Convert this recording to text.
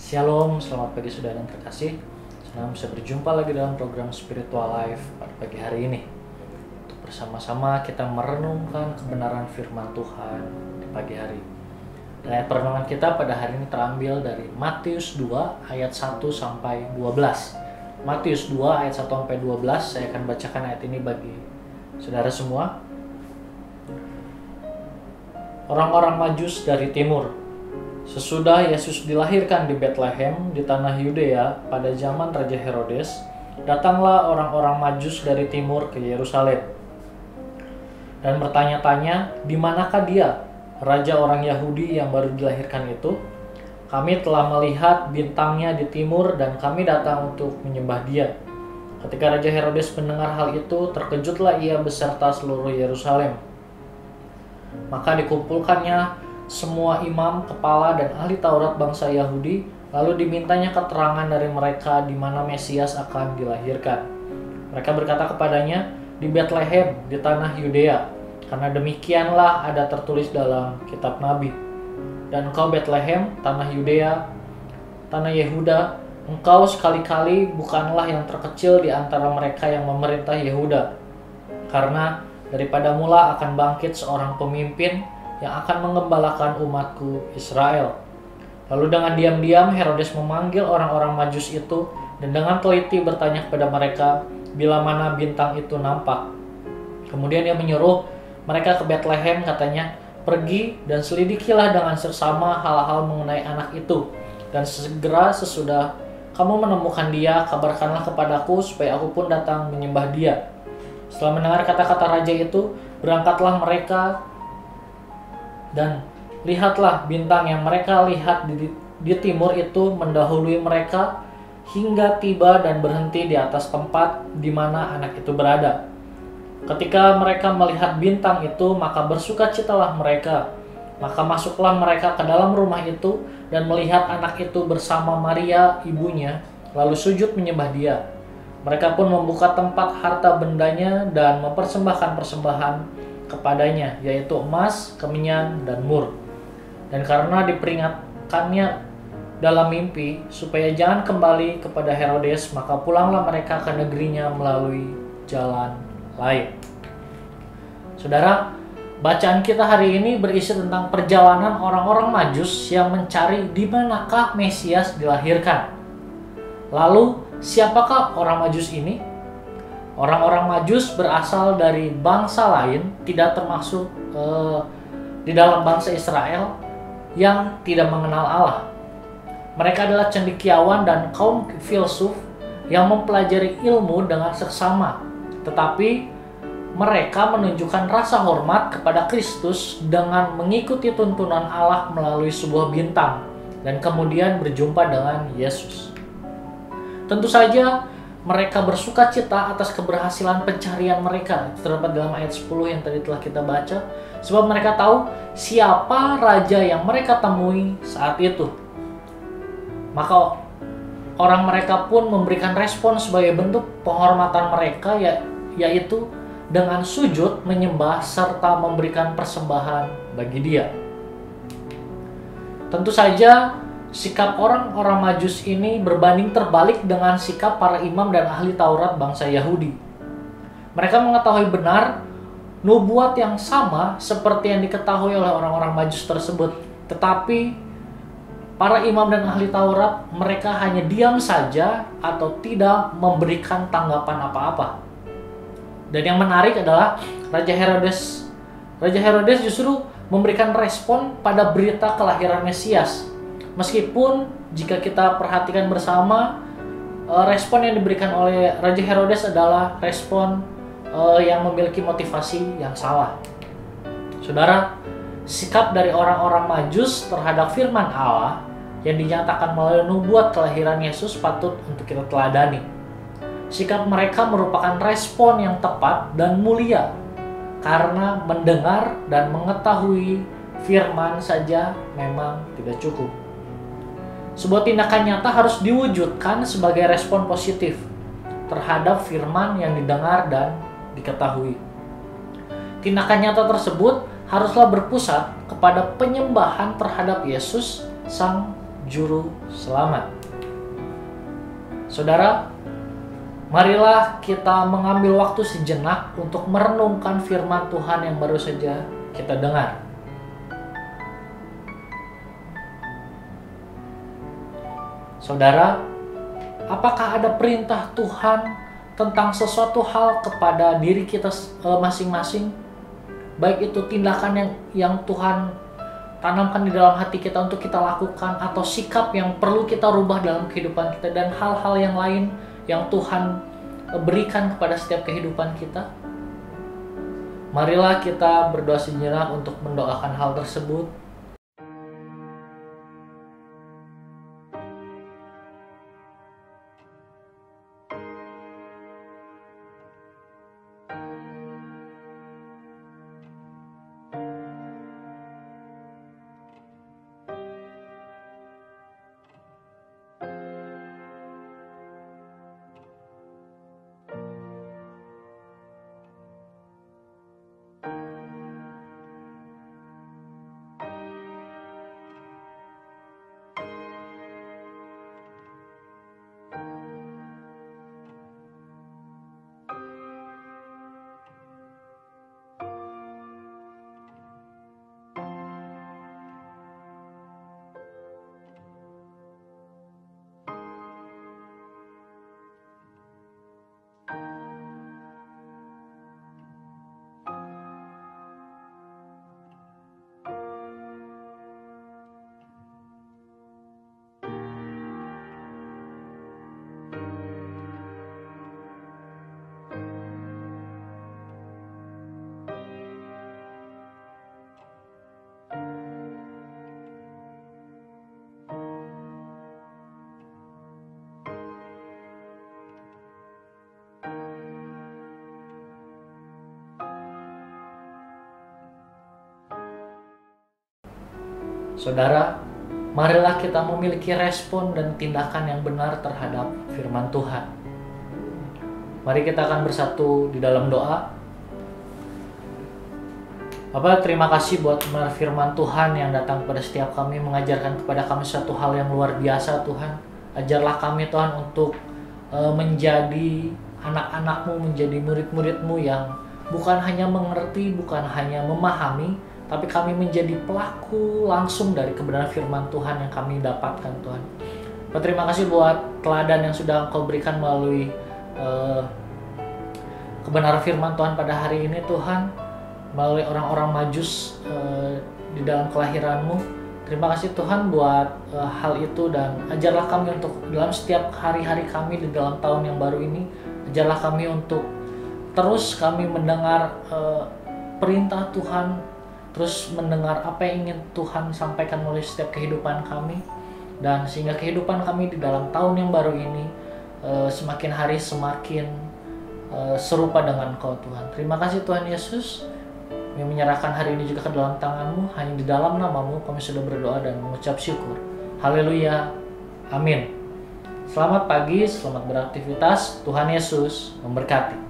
Shalom, selamat pagi saudara yang terkasih. Senang bisa berjumpa lagi dalam program Spiritual Life pada pagi hari ini. Untuk bersama-sama kita merenungkan kebenaran firman Tuhan di pagi hari. Dan ayat perenungan kita pada hari ini terambil dari Matius 2 ayat 1 sampai 12. Matius 2 ayat 1 sampai 12, saya akan bacakan ayat ini bagi saudara semua. Orang-orang Majus dari timur. Sesudah Yesus dilahirkan di Betlehem di tanah Yudea pada zaman Raja Herodes, datanglah orang-orang Majus dari timur ke Yerusalem dan bertanya-tanya, di manakah dia, raja orang Yahudi yang baru dilahirkan itu? Kami telah melihat bintangnya di timur dan kami datang untuk menyembah dia. Ketika Raja Herodes mendengar hal itu, terkejutlah ia beserta seluruh Yerusalem. Maka dikumpulkannya semua imam, kepala, dan ahli Taurat bangsa Yahudi, lalu dimintanya keterangan dari mereka di mana Mesias akan dilahirkan. Mereka berkata kepadanya, di Betlehem, di tanah Yudea, karena demikianlah ada tertulis dalam kitab Nabi. Dan engkau Betlehem, tanah Yudea, tanah Yehuda, engkau sekali-kali bukanlah yang terkecil di antara mereka yang memerintah Yehuda, karena daripada mula akan bangkit seorang pemimpin yang akan mengembalakan umatku Israel. Lalu dengan diam-diam Herodes memanggil orang-orang Majus itu dan dengan teliti bertanya kepada mereka bila mana bintang itu nampak. Kemudian dia menyuruh mereka ke Betlehem, katanya, pergi dan selidikilah dengan seksama hal-hal mengenai anak itu, dan segera sesudah kamu menemukan dia, kabarkanlah kepadaku supaya aku pun datang menyembah dia. Setelah mendengar kata-kata raja itu, berangkatlah mereka dan lihatlah bintang yang mereka lihat di timur itu mendahului mereka hingga tiba dan berhenti di atas tempat di mana anak itu berada. Ketika mereka melihat bintang itu, maka bersukacitalah mereka. Maka masuklah mereka ke dalam rumah itu dan melihat anak itu bersama Maria ibunya, lalu sujud menyembah dia. Mereka pun membuka tempat harta bendanya dan mempersembahkan persembahan kepadanya, yaitu emas, kemenyan, dan mur. Dan karena diperingatkannya dalam mimpi supaya jangan kembali kepada Herodes, maka pulanglah mereka ke negerinya melalui jalan lain. Saudara, bacaan kita hari ini berisi tentang perjalanan orang-orang Majus yang mencari di manakah Mesias dilahirkan. Lalu, siapakah orang Majus ini? Orang-orang Majus berasal dari bangsa lain, tidak termasuk di dalam bangsa Israel yang tidak mengenal Allah. Mereka adalah cendekiawan dan kaum filsuf yang mempelajari ilmu dengan seksama, tetapi mereka menunjukkan rasa hormat kepada Kristus dengan mengikuti tuntunan Allah melalui sebuah bintang dan kemudian berjumpa dengan Yesus. Tentu saja mereka bersukacita atas keberhasilan pencarian mereka. Itu terdapat dalam ayat 10 yang tadi telah kita baca. Sebab mereka tahu siapa raja yang mereka temui saat itu. Maka orang mereka pun memberikan respon sebagai bentuk penghormatan mereka, yaitu dengan sujud menyembah serta memberikan persembahan bagi dia. Tentu saja sikap orang-orang Majus ini berbanding terbalik dengan sikap para imam dan ahli Taurat bangsa Yahudi. Mereka mengetahui benar nubuat yang sama seperti yang diketahui oleh orang-orang Majus tersebut. Tetapi para imam dan ahli Taurat, mereka hanya diam saja atau tidak memberikan tanggapan apa-apa. Dan yang menarik adalah Raja Herodes justru memberikan respon pada berita kelahiran Mesias. Meskipun jika kita perhatikan bersama, respon yang diberikan oleh Raja Herodes adalah respon yang memiliki motivasi yang salah. Saudara, sikap dari orang-orang Majus terhadap firman Allah yang dinyatakan melalui nubuat kelahiran Yesus patut untuk kita teladani. Sikap mereka merupakan respon yang tepat dan mulia karena mendengar dan mengetahui firman saja memang tidak cukup. Sebuah tindakan nyata harus diwujudkan sebagai respon positif terhadap firman yang didengar dan diketahui. Tindakan nyata tersebut haruslah berpusat kepada penyembahan terhadap Yesus, Sang Juru Selamat. Saudara, marilah kita mengambil waktu sejenak untuk merenungkan firman Tuhan yang baru saja kita dengar. Saudara, apakah ada perintah Tuhan tentang sesuatu hal kepada diri kita masing-masing? Baik itu tindakan yang Tuhan tanamkan di dalam hati kita untuk kita lakukan, atau sikap yang perlu kita rubah dalam kehidupan kita, dan hal-hal yang lain yang Tuhan berikan kepada setiap kehidupan kita. Marilah kita berdoa sejenak untuk mendoakan hal tersebut. Saudara, marilah kita memiliki respon dan tindakan yang benar terhadap firman Tuhan. Mari kita akan bersatu di dalam doa. Bapak, terima kasih buat firman Tuhan yang datang kepada setiap kami, mengajarkan kepada kami satu hal yang luar biasa, Tuhan. Ajarlah kami, Tuhan, untuk menjadi anak-anak-Mu, menjadi murid-murid-Mu yang bukan hanya mengerti, bukan hanya memahami, tapi kami menjadi pelaku langsung dari kebenaran firman Tuhan yang kami dapatkan, Tuhan. Terima kasih buat teladan yang sudah Engkau berikan melalui kebenaran firman Tuhan pada hari ini, Tuhan. Melalui orang-orang Majus di dalam kelahiran-Mu. Terima kasih Tuhan buat hal itu, dan ajarlah kami untuk dalam setiap hari-hari kami di dalam tahun yang baru ini. Ajarlah kami untuk terus kami mendengar perintah Tuhan, terus mendengar apa yang ingin Tuhan sampaikan melalui setiap kehidupan kami, dan sehingga kehidupan kami di dalam tahun yang baru ini semakin hari semakin serupa dengan Kau, Tuhan. Terima kasih Tuhan Yesus. Kami menyerahkan hari ini juga ke dalam tangan-Mu. Hanya di dalam nama-Mu kami sudah berdoa dan mengucap syukur. Haleluya. Amin. Selamat pagi, selamat beraktivitas. Tuhan Yesus memberkati.